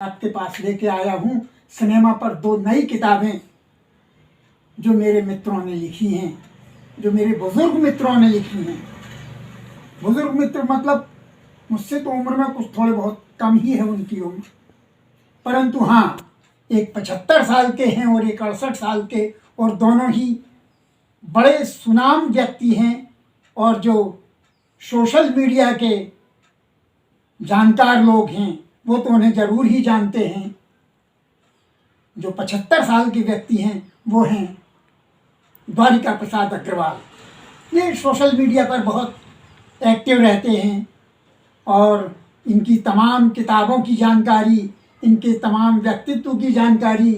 आपके पास लेके आया हूँ सिनेमा पर दो नई किताबें जो मेरे मित्रों ने लिखी हैं, जो मेरे बुजुर्ग मित्रों ने लिखी हैं। बुजुर्ग मित्र मतलब मुझसे तो उम्र में कुछ थोड़े बहुत कम ही है उनकी उम्र, परंतु हाँ, एक 75 साल के हैं और एक 68 साल के, और दोनों ही बड़े सुनाम व्यक्ति हैं और जो सोशल मीडिया के जानकार लोग हैं वो तो उन्हें ज़रूर ही जानते हैं। जो 75 साल के व्यक्ति हैं वो हैं द्वारिका प्रसाद अग्रवाल। ये सोशल मीडिया पर बहुत एक्टिव रहते हैं और इनकी तमाम किताबों की जानकारी, इनके तमाम व्यक्तित्व की जानकारी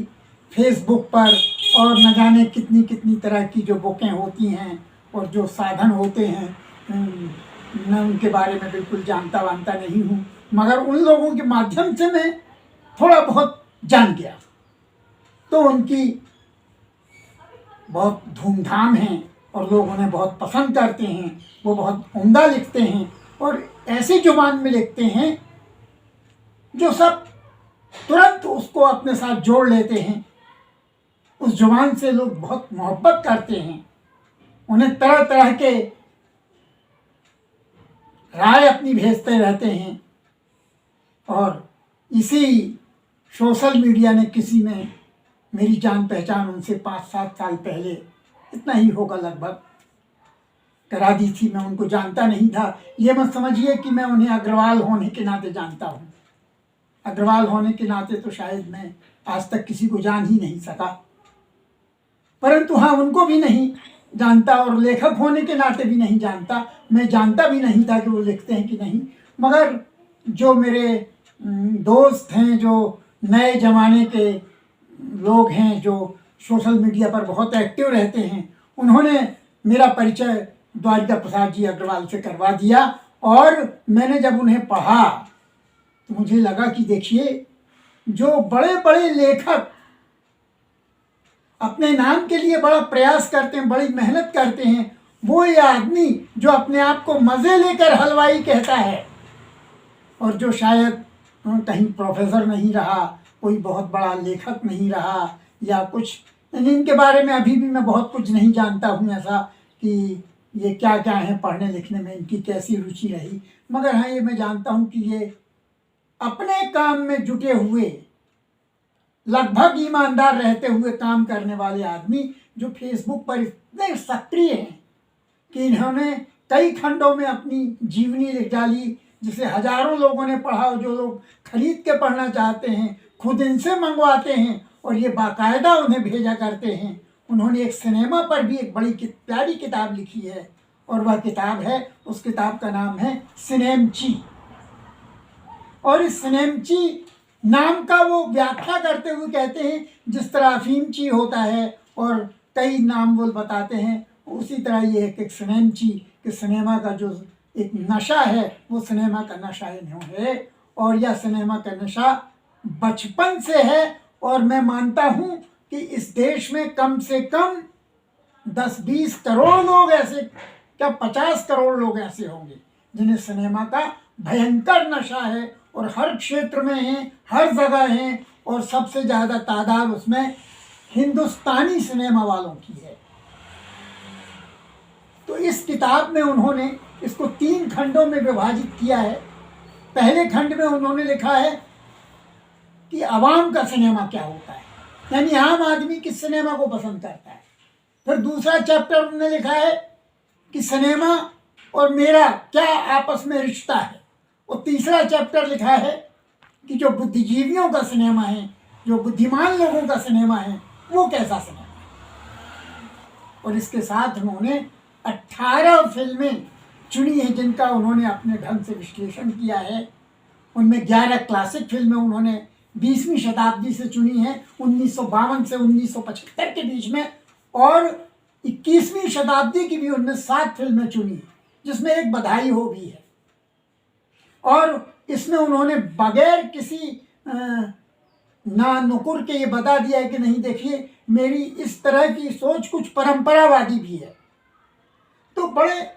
फेसबुक पर और न जाने कितनी कितनी तरह की जो बुकें होती हैं और जो साधन होते हैं, मैं उनके बारे में बिल्कुल जानता वानता नहीं हूँ, मगर उन लोगों के माध्यम से मैं थोड़ा बहुत जान गया। तो उनकी बहुत धूमधाम है और लोग उन्हें बहुत पसंद करते हैं। वो बहुत उम्दा लिखते हैं और ऐसी जुबान में लिखते हैं जो सब तुरंत उसको अपने साथ जोड़ लेते हैं। उस जुबान से लोग बहुत मोहब्बत करते हैं। उन्हें तरह तरह के राय अपनी भेजते रहते हैं और इसी सोशल मीडिया ने किसी में मेरी जान पहचान उनसे 5-7 साल पहले, इतना ही होगा लगभग, करा दी थी। मैं उनको जानता नहीं था। ये मत समझिए कि मैं उन्हें अग्रवाल होने के नाते जानता हूँ। अग्रवाल होने के नाते तो शायद मैं आज तक किसी को जान ही नहीं सका, परंतु हाँ, उनको भी नहीं जानता और लेखक होने के नाते भी नहीं जानता। मैं जानता भी नहीं था कि वो लिखते हैं कि नहीं, मगर जो मेरे दोस्त हैं, जो नए ज़माने के लोग हैं, जो सोशल मीडिया पर बहुत एक्टिव रहते हैं, उन्होंने मेरा परिचय द्वारिका प्रसाद जी अग्रवाल से करवा दिया। और मैंने जब उन्हें पढ़ा तो मुझे लगा कि देखिए, जो बड़े बड़े लेखक अपने नाम के लिए बड़ा प्रयास करते हैं, बड़ी मेहनत करते हैं, वो ये आदमी जो अपने आप को मज़े लेकर हलवाई कहता है और जो शायद कहीं प्रोफेसर नहीं रहा, कोई बहुत बड़ा लेखक नहीं रहा या कुछ, इनके बारे में अभी भी मैं बहुत कुछ नहीं जानता हूँ ऐसा कि ये क्या क्या है, पढ़ने लिखने में इनकी कैसी रुचि रही। मगर हाँ, ये मैं जानता हूँ कि ये अपने काम में जुटे हुए, लगभग ईमानदार रहते हुए काम करने वाले आदमी, जो फेसबुक पर इतने सक्रिय हैं कि इन्होंने कई खंडों में अपनी जीवनी लिख डाली, जिसे हजारों लोगों ने पढ़ा और जो लोग खरीद के पढ़ना चाहते हैं खुद इनसे मंगवाते हैं और ये बाकायदा उन्हें भेजा करते हैं। उन्होंने एक सिनेमा पर भी एक बड़ी प्यारी किताब लिखी है और वह किताब है, उस किताब का नाम है सिनेमची। और इस सिनेमची नाम का वो व्याख्या करते हुए कहते हैं, जिस तरह अफीमची होता है और कई नाम वो बताते हैं, उसी तरह ये एक सिनेमची कि सिनेमा का जो एक नशा है वो सिनेमा का नशा इन्हों है। और यह सिनेमा का नशा बचपन से है और मैं मानता हूँ कि इस देश में कम से कम 10-20 करोड़ लोग ऐसे, क्या 50 करोड़ लोग ऐसे होंगे जिन्हें सिनेमा का भयंकर नशा है और हर क्षेत्र में है, हर जगह है और सबसे ज़्यादा तादाद उसमें हिंदुस्तानी सिनेमा वालों की है। तो इस किताब में उन्होंने इसको 3 खंडों में विभाजित किया है। पहले खंड में उन्होंने लिखा है कि आवाम का सिनेमा क्या होता है, यानी आम आदमी किस सिनेमा को पसंद करता है। फिर दूसरा चैप्टर उन्होंने लिखा है कि सिनेमा और मेरा क्या आपस में रिश्ता है। और तीसरा चैप्टर लिखा है कि जो बुद्धिजीवियों का सिनेमा है, जो बुद्धिमान लोगों का सिनेमा है, वो कैसा सिनेमा है। और इसके साथ उन्होंने 18 फिल्में चुनी हैं जिनका उन्होंने अपने ढंग से विश्लेषण किया है। उनमें 11 क्लासिक फिल्में उन्होंने 20वीं शताब्दी से चुनी हैं, 1952 से 1975 के बीच में, और 21वीं शताब्दी की भी उनने 7 फिल्में चुनी, जिसमें एक बधाई हो भी है। और इसमें उन्होंने बगैर किसी ना नुकुर के ये बता दिया है कि नहीं देखिए, मेरी इस तरह की सोच कुछ परंपरावादी भी है। तो बड़े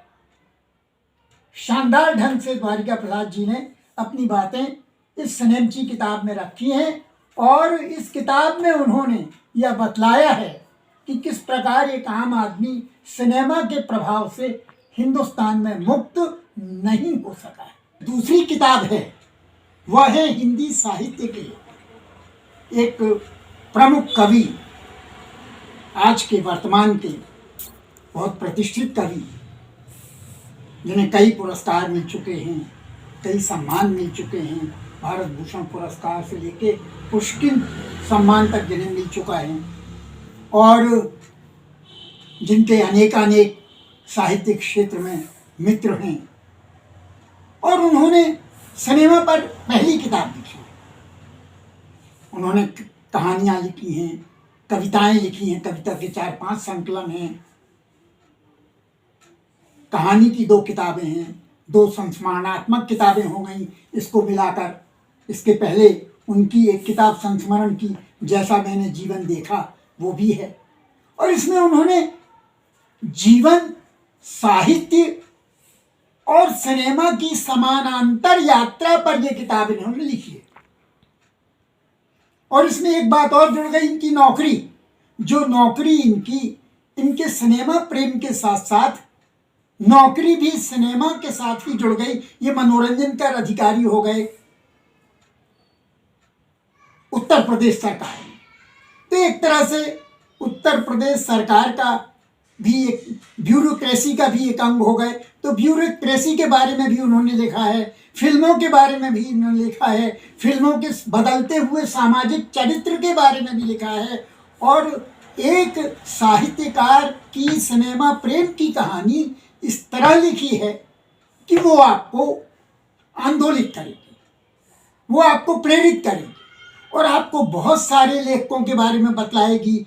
शानदार ढंग से द्वारिका प्रसाद जी ने अपनी बातें इस सिनेमची किताब में रखी हैं और इस किताब में उन्होंने यह बतलाया है कि किस प्रकार एक आम आदमी सिनेमा के प्रभाव से हिंदुस्तान में मुक्त नहीं हो सका है। दूसरी किताब है, वह है हिंदी साहित्य के एक प्रमुख कवि, आज के वर्तमान के बहुत प्रतिष्ठित कवि, जिन्हें कई पुरस्कार मिल चुके हैं, कई सम्मान मिल चुके हैं, भारत भूषण पुरस्कार से लेके पुष्किन सम्मान तक जिन्हें मिल चुका है, और जिनके अनेकानेक साहित्यिक क्षेत्र में मित्र हैं। और उन्होंने सिनेमा पर पहली किताब लिखी है। उन्होंने कहानियाँ लिखी हैं, कविताएं लिखी हैं, कविता के 4-5 संकलन हैं, कहानी की 2 किताबें हैं, 2 संस्मरणात्मक किताबें हो गई इसको मिलाकर। इसके पहले उनकी एक किताब संस्मरण की, जैसा मैंने जीवन देखा, वो भी है। और इसमें उन्होंने जीवन, साहित्य और सिनेमा की समानांतर यात्रा पर ये किताब इन्होंने लिखी है। और इसमें एक बात और जुड़ गई, इनकी नौकरी, जो नौकरी इनके सिनेमा प्रेम के साथ साथ नौकरी भी सिनेमा के साथ ही जुड़ गई। ये मनोरंजन कर अधिकारी हो गए उत्तर प्रदेश सरकार में। तो एक तरह से उत्तर प्रदेश सरकार का भी एक ब्यूरोक्रेसी का भी एक अंग हो गए। तो ब्यूरोक्रेसी के बारे में भी उन्होंने लिखा है, फिल्मों के बारे में भी उन्होंने लिखा है, फिल्मों के बदलते हुए सामाजिक चरित्र के बारे में भी लिखा है। और एक साहित्यकार की सिनेमा प्रेम की कहानी इस तरह लिखी है कि वो आपको आंदोलित करेगी, वो आपको प्रेरित करेगी और आपको बहुत सारे लेखकों के बारे में बतलाएगी।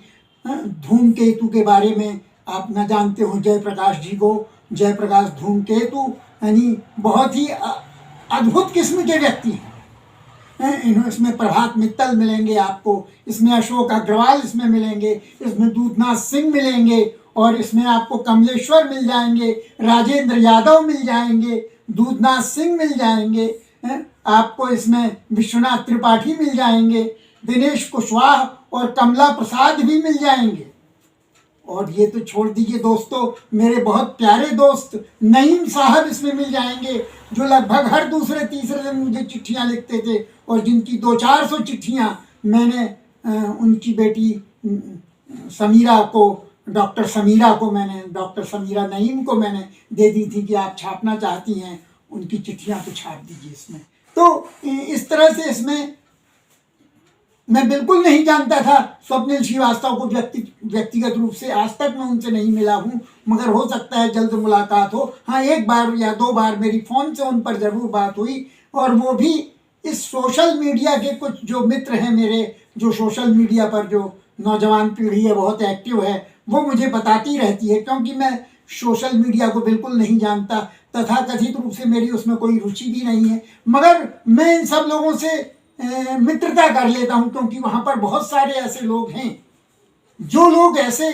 धूमकेतु के बारे में आप न जानते हो जयप्रकाश जी को, जयप्रकाश धूमकेतु यानी बहुत ही अद्भुत किस्म के व्यक्ति हैं। इसमें प्रभात मित्तल मिलेंगे आपको, इसमें अशोक अग्रवाल इसमें मिलेंगे, इसमें दूधनाथ सिंह मिलेंगे, और इसमें आपको कमलेश्वर मिल जाएंगे, राजेंद्र यादव मिल जाएंगे, दूधनाथ सिंह मिल जाएंगे, आपको इसमें विश्वनाथ त्रिपाठी मिल जाएंगे, दिनेश कुशवाहा और कमला प्रसाद भी मिल जाएंगे। और ये तो छोड़ दीजिए दोस्तों, मेरे बहुत प्यारे दोस्त नईम साहब इसमें मिल जाएंगे, जो लगभग हर दूसरे तीसरे दिन मुझे चिट्ठियां लिखते थे और जिनकी 200-400 चिट्ठियां मैंने उनकी बेटी समीरा को, डॉक्टर समीरा नईम को मैंने दे दी थी कि आप छापना चाहती हैं उनकी चिट्ठियां तो छाप दीजिए इसमें। तो इस तरह से इसमें मैं बिल्कुल नहीं जानता था स्वप्निल श्रीवास्तव को व्यक्तिगत रूप से, आज तक मैं उनसे नहीं मिला हूँ, मगर हो सकता है जल्द मुलाकात हो। हाँ, 1 बार या 2 बार मेरी फ़ोन से उन पर ज़रूर बात हुई, और वो भी इस सोशल मीडिया के कुछ जो मित्र हैं मेरे, जो सोशल मीडिया पर जो नौजवान पीढ़ी है बहुत एक्टिव है, वो मुझे बताती रहती है, क्योंकि मैं सोशल मीडिया को बिल्कुल नहीं जानता, तथा कथित रूप से मेरी उसमें कोई रुचि भी नहीं है, मगर मैं इन सब लोगों से मित्रता कर लेता हूं, क्योंकि वहां पर बहुत सारे ऐसे लोग हैं, जो लोग ऐसे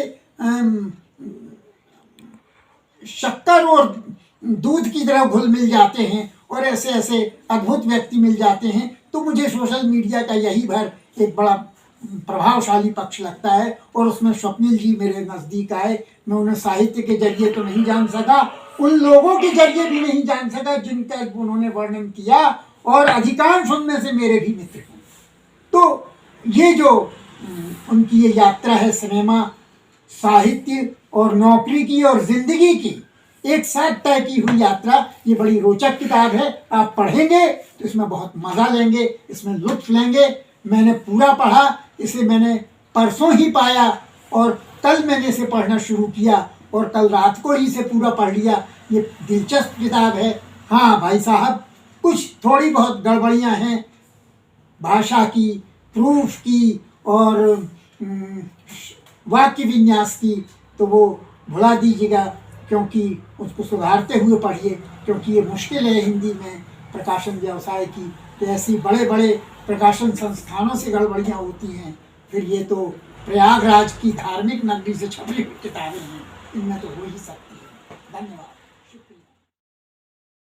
शक्कर और दूध की तरह घुल मिल जाते हैं, और ऐसे ऐसे अद्भुत व्यक्ति मिल जाते हैं। तो मुझे सोशल मीडिया का यही भर एक बड़ा प्रभावशाली पक्ष लगता है, और उसमें स्वप्निल जी मेरे नज़दीक आए। मैं उन्हें साहित्य के जरिए तो नहीं जान सका, उन लोगों के जरिए भी नहीं जान सका जिनका उन्होंने वर्णन किया, और अधिकांश उनमें से मेरे भी मित्र हैं। तो ये जो उनकी ये यात्रा है सिनेमा, साहित्य और नौकरी की और ज़िंदगी की एक साथ तय की हुई यात्रा, ये बड़ी रोचक किताब है। आप पढ़ेंगे तो इसमें बहुत मज़ा लेंगे, इसमें लुत्फ़ लेंगे। मैंने पूरा पढ़ा, इसे मैंने परसों ही पाया और कल मैंने इसे पढ़ना शुरू किया, और कल रात को ही इसे पूरा पढ़ लिया। ये दिलचस्प किताब है। हाँ भाई साहब, कुछ थोड़ी बहुत गड़बड़ियाँ हैं भाषा की, प्रूफ की और वाक्य विन्यास की, तो वो भुला दीजिएगा, क्योंकि उसको सुधारते हुए पढ़िए, क्योंकि ये मुश्किल है हिंदी में प्रकाशन व्यवसाय की। तो ऐसी बड़े बड़े प्रकाशन संस्थानों से गड़बड़ियाँ होती हैं, फिर ये तो प्रयागराज की धार्मिक नगरी से छपी हुई किताबें हैं, इनमें तो हो ही सकती है। धन्यवाद।